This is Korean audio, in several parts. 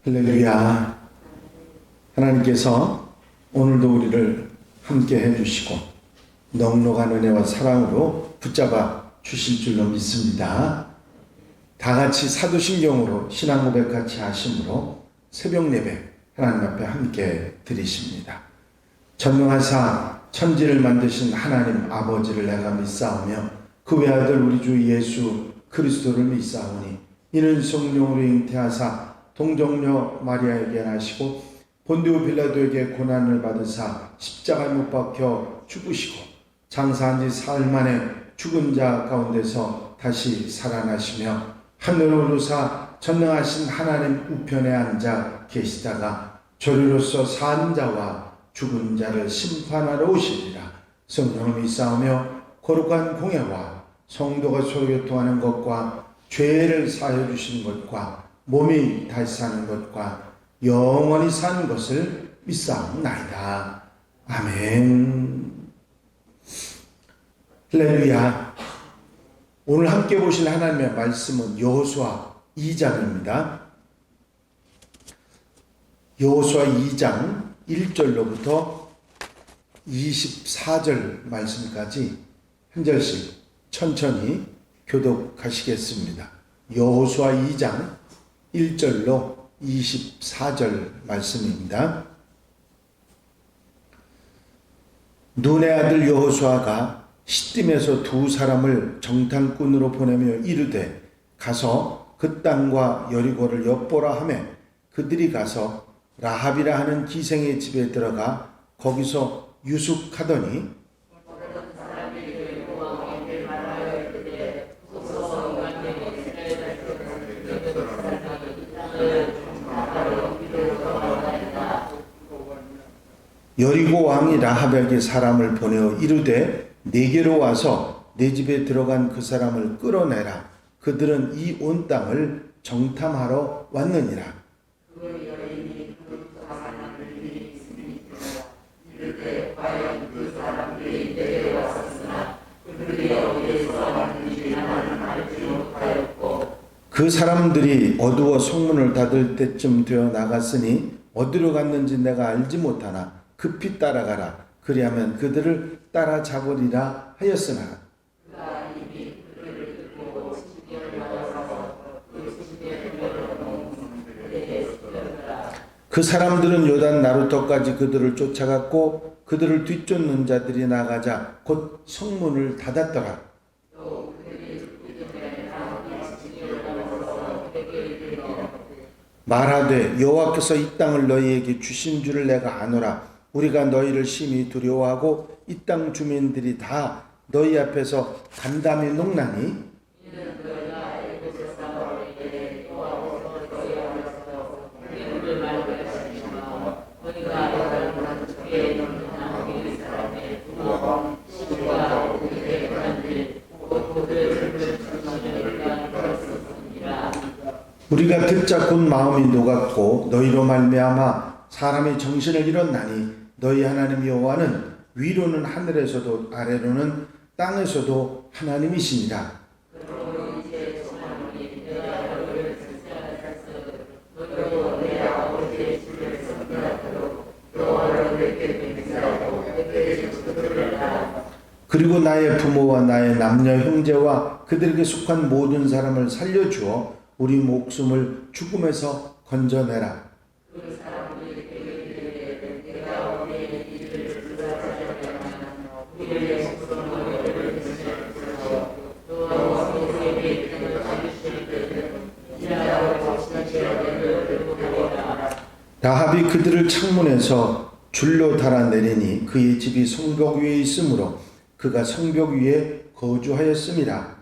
할렐루야. 하나님께서 오늘도 우리를 함께 해주시고 넉넉한 은혜와 사랑으로 붙잡아 주실 줄로 믿습니다. 다 같이 사도신경으로 신앙 고백 같이 하심으로 새벽 예배 하나님 앞에 함께 드리십니다. 전능하사 천지를 만드신 하나님 아버지를 내가 믿사오며 그 외아들 우리 주 예수 그리스도를 믿사오니 이는 성령으로 잉태하사 동정녀 마리아에게 나시고 본디오 빌라도에게 고난을 받으사 십자가에 못 박혀 죽으시고 장사한 지 사흘 만에 죽은 자 가운데서 다시 살아나시며 하늘로 오르사 전능하신 하나님 우편에 앉아 계시다가 저리로서 산 자와 죽은 자를 심판하러 오시리라. 성령을 믿사오며 거룩한 공예와 성도가 서로 교통하는 것과 죄를 사하여 주시는 것과 몸이 다시 사는 것과 영원히 사는 것을 믿사옵나이다. 아멘. 할렐루야. 오늘 함께 보실 하나님의 말씀은 여호수아 2장입니다. 여호수아 2장 1절로부터 24절 말씀까지 한 절씩 천천히 교독하시겠습니다. 여호수아 2장 1절로 24절 말씀입니다. 눈의 아들 여호수아가 시딤에서 두 사람을 정탐꾼으로 보내며 이르되 가서 그 땅과 여리고를 엿보라 하매 그들이 가서 라합이라 하는 기생의 집에 들어가 거기서 유숙하더니 여리고 왕이 라합에게 사람을 보내어 이르되 내게로 와서 내 집에 들어간 그 사람을 끌어내라. 그들은 이 온 땅을 정탐하러 왔느니라. 그 사람들이 어두워 성문을 닫을 때쯤 되어 나갔으니 어디로 갔는지 내가 알지 못하나 급히 따라가라. 그리하면 그들을 따라잡으리라 하였으나 그 사람들은 요단 나루터까지 그들을 쫓아갔고 그들을 뒤쫓는 자들이 나가자 곧 성문을 닫았더라. 말하되 여호와께서 이 땅을 너희에게 주신 줄을 내가 아노라. 우리가 너희를 심히 두려워하고 이 땅 주민들이 다 너희 앞에서 간담이 녹나니 우리가 듣자 곧 마음이 녹았고 너희로 말미암아 사람이 정신을 잃었나니 너희 하나님 여호와는 위로는 하늘에서도 아래로는 땅에서도 하나님이시니라. 그리고 나의 부모와 나의 남녀 형제와 그들에게 속한 모든 사람을 살려주어 우리 목숨을 죽음에서 건져내라. 라합이 그들을 창문에서 줄로 달아내리니 그의 집이 성벽 위에 있으므로 그가 성벽 위에 거주하였음이라.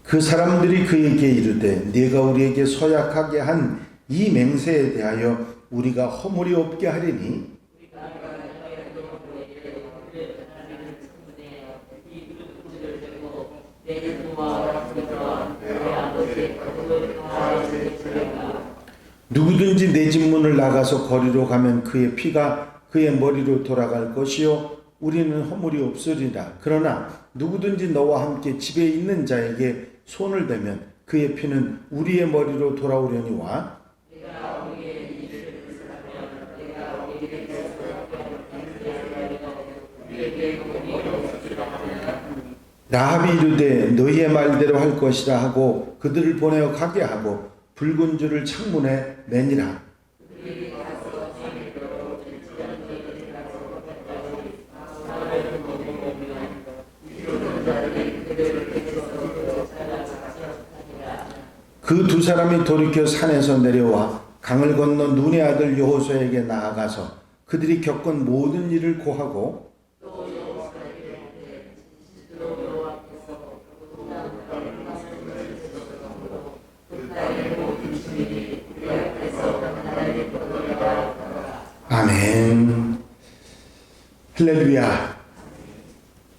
그 사람들이 그에게 이르되 네가 우리에게 서약하게 한 이 맹세에 대하여 우리가 허물이 없게 하리니 누구든지 내 집 문을 나가서 거리로 가면 그의 피가 그의 머리로 돌아갈 것이요 우리는 허물이 없으리라. 그러나 누구든지 너와 함께 집에 있는 자에게 손을 대면 그의 피는 우리의 머리로 돌아오려니와 라합이 이르되 너희의 말대로 할 것이라 하고 그들을 보내어 가게 하고 붉은 줄을 창문에 매니라. 그 두 사람이 돌이켜 산에서 내려와 강을 건너 눈의 아들 여호수아에게 나아가서 그들이 겪은 모든 일을 고하고 아멘. 할렐루야.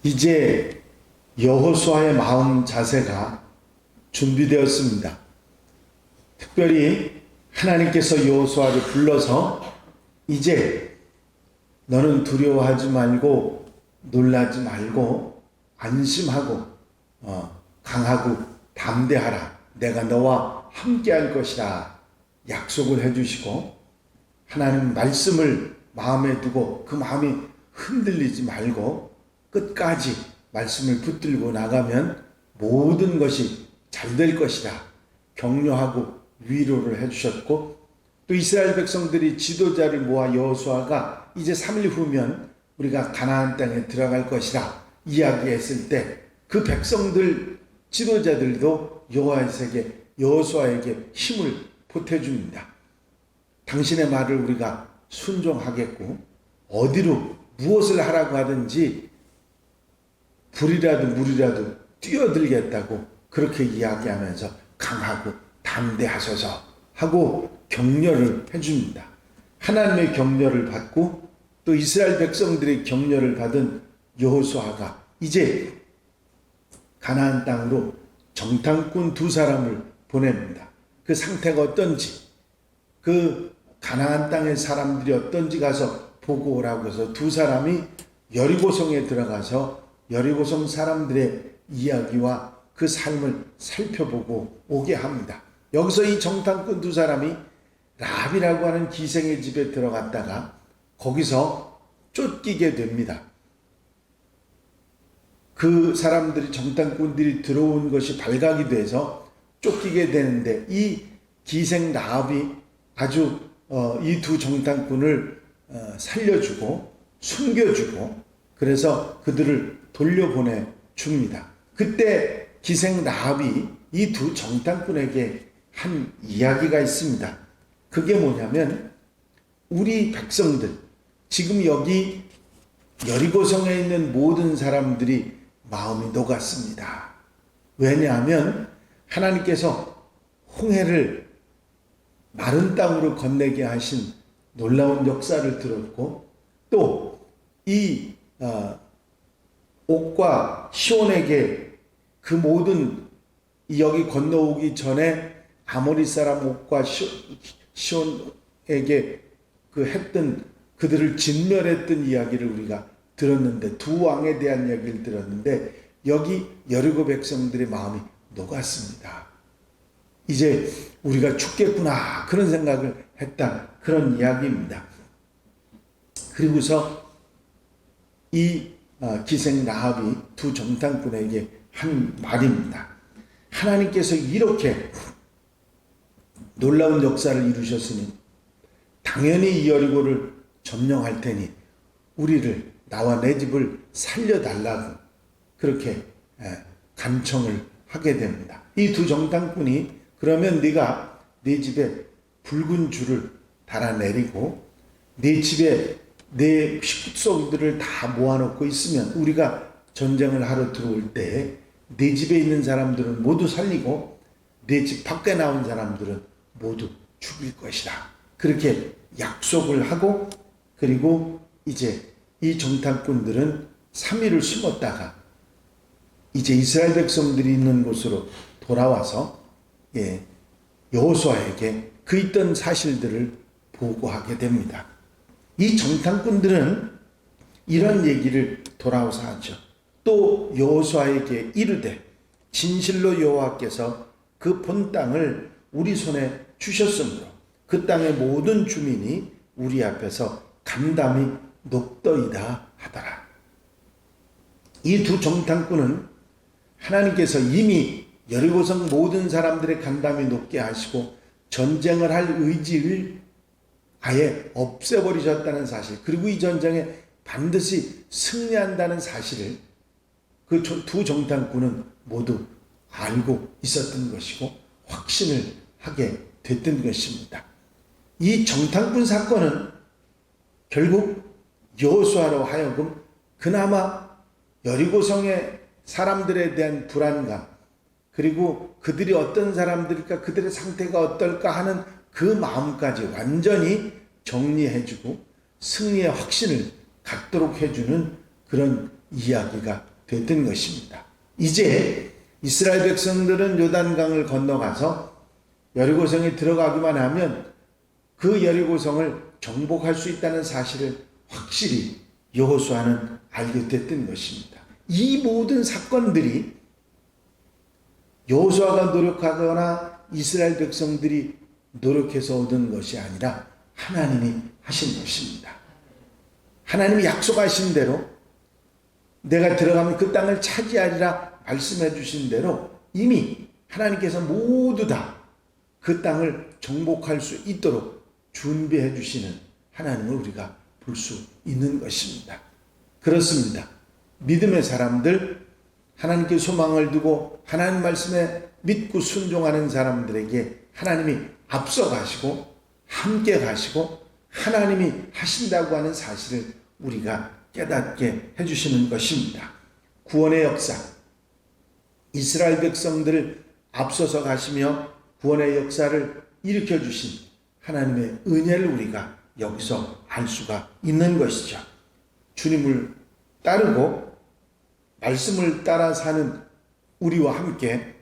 이제 여호수아의 마음 자세가 준비되었습니다. 특별히 하나님께서 여호수아를 불러서 이제 너는 두려워하지 말고 놀라지 말고 안심하고 강하고 담대하라. 내가 너와 함께할 것이라 약속을 해주시고 하나님 말씀을 마음에 두고 그 마음이 흔들리지 말고 끝까지 말씀을 붙들고 나가면 모든 것이 잘 될 것이라 격려하고 위로를 해주셨고 또 이스라엘 백성들이 지도자를 모아 여호수아가 이제 3일 후면 우리가 가나안 땅에 들어갈 것이라 이야기했을 때 그 백성들 지도자들도 여호수아에게 힘을 보태줍니다. 당신의 말을 우리가 순종하겠고 어디로 무엇을 하라고 하든지 불이라도 물이라도 뛰어들겠다고 그렇게 이야기하면서 강하고 담대하소서 하고 격려를 해줍니다. 하나님의 격려를 받고 또 이스라엘 백성들의 격려를 받은 여호수아가 이제 가나안 땅으로 정탐꾼 두 사람을 보냅니다. 그 상태가 어떤지 그 가나안 땅의 사람들이 어떤지 가서 보고 오라고 해서 두 사람이 여리고성에 들어가서 여리고성 사람들의 이야기와 그 삶을 살펴보고 오게 합니다. 여기서 이 정탐꾼 두 사람이 라합이라고 하는 기생의 집에 들어갔다가 거기서 쫓기게 됩니다. 그 사람들이 정탐꾼들이 들어온 것이 발각이 돼서 쫓기게 되는데 이 기생 라합이 아주 이 두 정탐꾼을 살려주고 숨겨주고 그래서 그들을 돌려보내 줍니다. 그때 기생 라합이 이 두 정탐꾼에게 한 이야기가 있습니다. 그게 뭐냐면 우리 백성들 지금 여기 여리고성에 있는 모든 사람들이 마음이 녹았습니다. 왜냐하면 하나님께서 홍해를 마른 땅으로 건네게 하신 놀라운 역사를 들었고 또 이 옥과 시온에게 그 모든 여기 건너오기 전에 아모리 사람 옥과 시온에게 그 했던 그들을 진멸했던 이야기를 우리가 들었는데 두 왕에 대한 이야기를 들었는데 여기 여리고 백성들의 마음이 녹았습니다. 이제 우리가 죽겠구나 그런 생각을 했다 그런 이야기입니다. 그리고서 이 기생 라합이 두 정탐꾼에게 한 말입니다. 하나님께서 이렇게 놀라운 역사를 이루셨으니 당연히 이 여리고를 점령할 테니 우리를 나와 내 집을 살려달라고 그렇게 간청을 하게 됩니다. 이 두 정탐꾼이 그러면 네가 네 집에 붉은 줄을 달아내리고 네 집에 내 식구들을 다 모아놓고 있으면 우리가 전쟁을 하러 들어올 때 네 집에 있는 사람들은 모두 살리고 네 집 밖에 나온 사람들은 모두 죽일 것이다. 그렇게 약속을 하고 그리고 이제 이 정탐꾼들은 3일을 숨었다가 이제 이스라엘 백성들이 있는 곳으로 돌아와서 여호수아에게 그 있던 사실들을 보고하게 됩니다. 이 정탐꾼들은 이런 얘기를 돌아와서 하죠. 또 여호수아에게 이르되 진실로 여호와께서 그 본 땅을 우리 손에 주셨으므로 그 땅의 모든 주민이 우리 앞에서 간담이 높더이다 하더라. 이 두 정탐꾼은 하나님께서 이미 여리고성 모든 사람들의 간담이 높게 하시고 전쟁을 할 의지를 아예 없애버리셨다는 사실, 그리고 이 전쟁에 반드시 승리한다는 사실을 그 두 정탐꾼은 모두 알고 있었던 것이고 확신을 하게 됐던 것입니다. 이 정탐꾼 사건은 결국 여호수아로 하여금 그나마 여리고성의 사람들에 대한 불안감, 그리고 그들이 어떤 사람들일까, 그들의 상태가 어떨까 하는 그 마음까지 완전히 정리해주고 승리의 확신을 갖도록 해주는 그런 이야기가 됐던 것입니다. 이제 이스라엘 백성들은 요단강을 건너가서 여리고성에 들어가기만 하면 그 여리고성을 정복할 수 있다는 사실을 확실히 여호수아는 알게 됐던 것입니다. 이 모든 사건들이 여호수아가 노력하거나 이스라엘 백성들이 노력해서 얻은 것이 아니라 하나님이 하신 것입니다. 하나님이 약속하신 대로 내가 들어가면 그 땅을 차지하리라 말씀해 주신 대로 이미 하나님께서 모두 다 그 땅을 정복할 수 있도록 준비해 주시는 하나님을 우리가 볼 수 있는 것입니다. 그렇습니다. 믿음의 사람들, 하나님께 소망을 두고 하나님 말씀에 믿고 순종하는 사람들에게 하나님이 앞서 가시고 함께 가시고 하나님이 하신다고 하는 사실을 우리가 깨닫게 해주시는 것입니다. 구원의 역사, 이스라엘 백성들을 앞서서 가시며 구원의 역사를 일으켜주신 하나님의 은혜를 우리가 여기서 알 수가 있는 것이죠. 주님을 따르고 말씀을 따라 사는 우리와 함께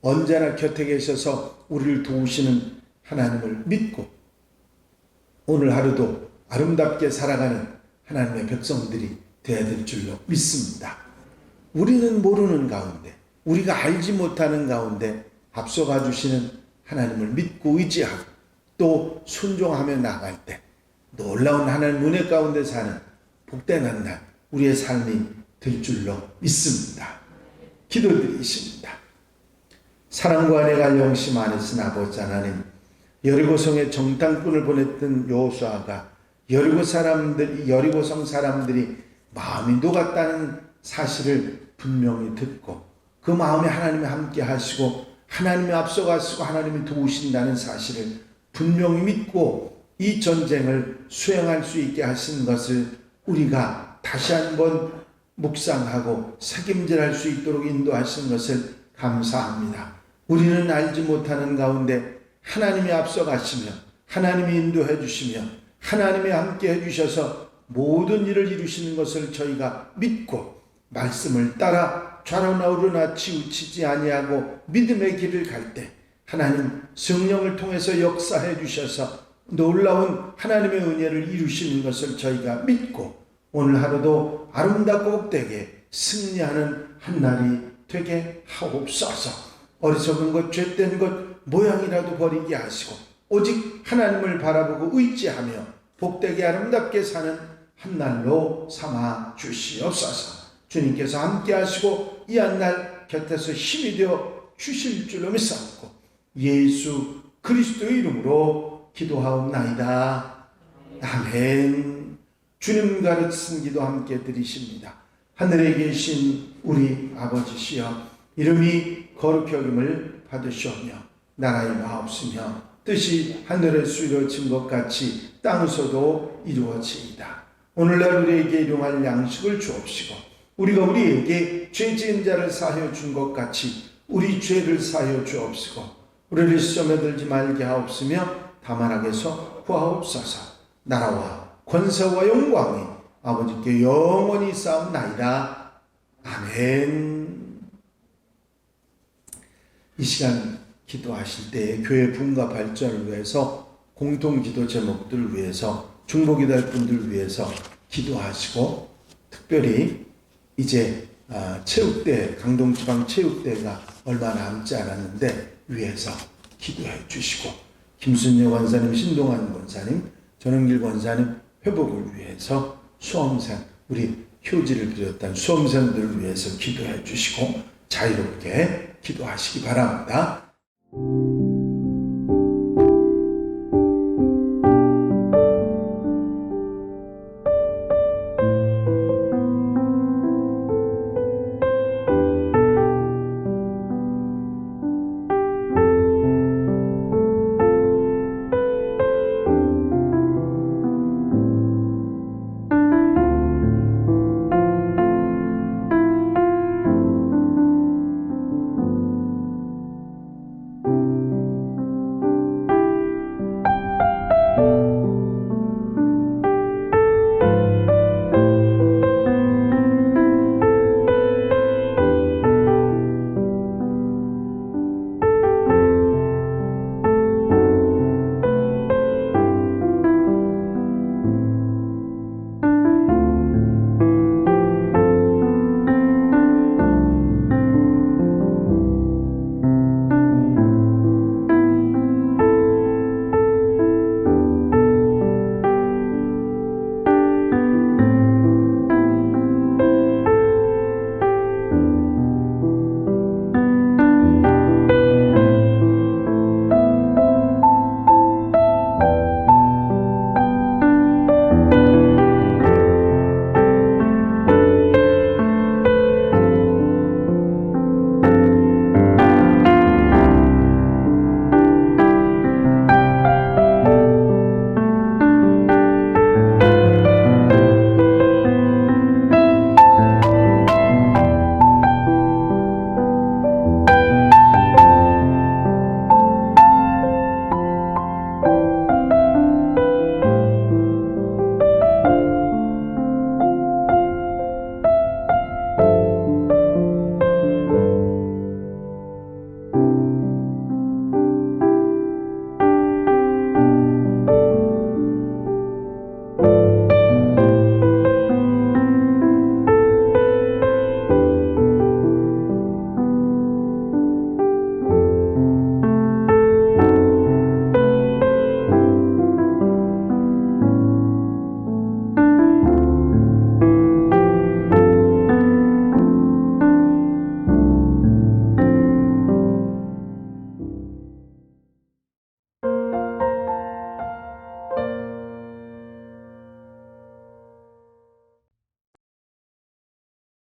언제나 곁에 계셔서 우리를 도우시는 하나님을 믿고 오늘 하루도 아름답게 살아가는 하나님의 백성들이 되어야 될 줄로 믿습니다. 우리는 모르는 가운데, 우리가 알지 못하는 가운데 앞서가 주시는 하나님을 믿고 의지하고 또 순종하며 나갈 때 놀라운 하나님 은혜 가운데 사는 복된 날 우리의 삶이 될 줄로 믿습니다. 기도드리십니다. 사랑과 은혜가 영심 안에서 아버지 하나님, 여리고성에 정탐꾼을 보냈던 여호수아가 여리고성 사람들이 마음이 녹았다는 사실을 분명히 듣고 그 마음에 하나님이 함께 하시고 하나님이 앞서가시고 하나님이 도우신다는 사실을 분명히 믿고 이 전쟁을 수행할 수 있게 하신 것을 우리가 다시 한번 묵상하고 책임질할 수 있도록 인도하신 것을 감사합니다. 우리는 알지 못하는 가운데 하나님이 앞서가시며 하나님이 인도해 주시며 하나님이 함께 해주셔서 모든 일을 이루시는 것을 저희가 믿고 말씀을 따라 좌로나 우로나 치우치지 아니하고 믿음의 길을 갈 때 하나님 성령을 통해서 역사해 주셔서 놀라운 하나님의 은혜를 이루시는 것을 저희가 믿고 오늘 하루도 아름답고 복되게 승리하는 한 날이 되게 하옵소서. 어리석은 것, 죄된 것 모양이라도 버리게 하시고 오직 하나님을 바라보고 의지하며 복되게 아름답게 사는 한 날로 삼아 주시옵소서. 주님께서 함께 하시고 이 한 날 곁에서 힘이 되어 주실 줄로 믿사옵고 예수 그리스도의 이름으로 기도하옵나이다. 아멘. 주님 가르치신 기도 함께 드리십니다. 하늘에 계신 우리 아버지시여, 이름이 거룩히 여김을 받으시오며 나라의 마옵시며 뜻이 하늘에서 이루어진 것 같이 땅에서도 이루어지이다. 오늘날 우리에게 일용할 양식을 주옵시고 우리가 우리에게 죄 지은 자를 사하여 준 것 같이 우리 죄를 사하여 주옵시고 우리를 시험에 들지 말게 하옵시며 다만 악에서 구하옵소서. 나라와 권세와 영광이 아버지께 영원히 쌓옵나이다. 아멘. 이 시간 기도하실 때에 교회 부흥과 발전을 위해서 공통 기도 제목들을 위해서 중보기도할 분들을 위해서 기도하시고 특별히 이제 체육대 강동지방 체육대회가 얼마 남지 않았는데 위해서 기도해 주시고 김순녀 권사님, 신동환 권사님, 전은길 권사님 회복을 위해서 수험생 우리 효지를 비롯한 수험생들을 위해서 기도해 주시고 자유롭게 기도하시기 바랍니다.